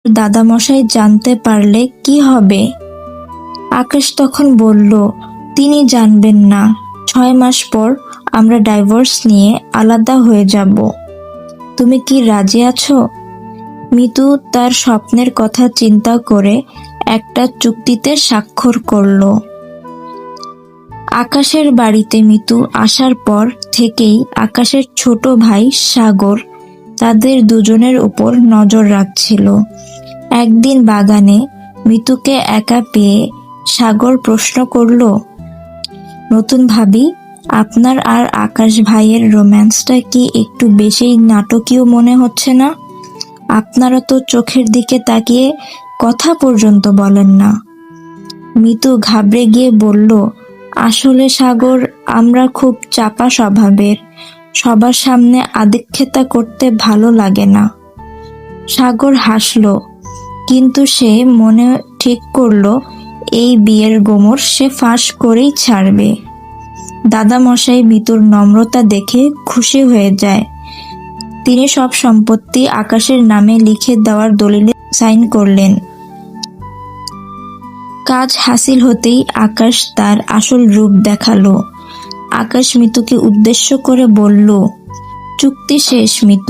দাদামশাই জানতে পারলে কি হবে? আকাশ তখন বলল, তিনি জানবেন না। 6 মাস পর আমরা ডাইভোর্স নিয়ে আলাদা হয়ে যাব। তুমি কি রাজি আছো? মিতু তার স্বপ্নের কথা চিন্তা করে একটা চুক্তিতে স্বাক্ষর করল। আকাশের বাড়িতে মিতু আসার পর থেকেই আকাশের ছোট ভাই সাগর তাদের দুজনের উপর নজর রাখছিল। একদিন বাগানে মিতুকে একা পেয়ে সাগর প্রশ্ন করল, নতুন ভাবি, আপনার আর আকাশ ভাইয়ের রোম্যান্সটা কি একটু বেশি নাটকীয় মনে হচ্ছে না? আপনারা তো চোখের দিকে তাকিয়ে কথা পর্যন্ত বলেন না। মিতু ঘাবড়ে গিয়ে বলল, আসলে সাগর, আমরা খুব চাপা স্বভাবের, সবার সামনে আদিক্ষেতা করতে ভালো লাগে না। সাগর হাসল, কিন্তু সে মনে ঠিক করল এই বিয়ের গোমর সে ফাঁস করেই ছাড়বে। দাদামশাই মিতুর নম্রতা দেখে খুশি হয়ে যায়। তিনি সব সম্পত্তি আকাশের নামে লিখে দেওয়ার দলিলে সাইন করলেন। কাজ হাসিল হতেই আকাশ তার আসল রূপ দেখালো। আকাশ মিতুকে উদ্দেশ্য করে বলল, চুক্তি শেষ মিতু,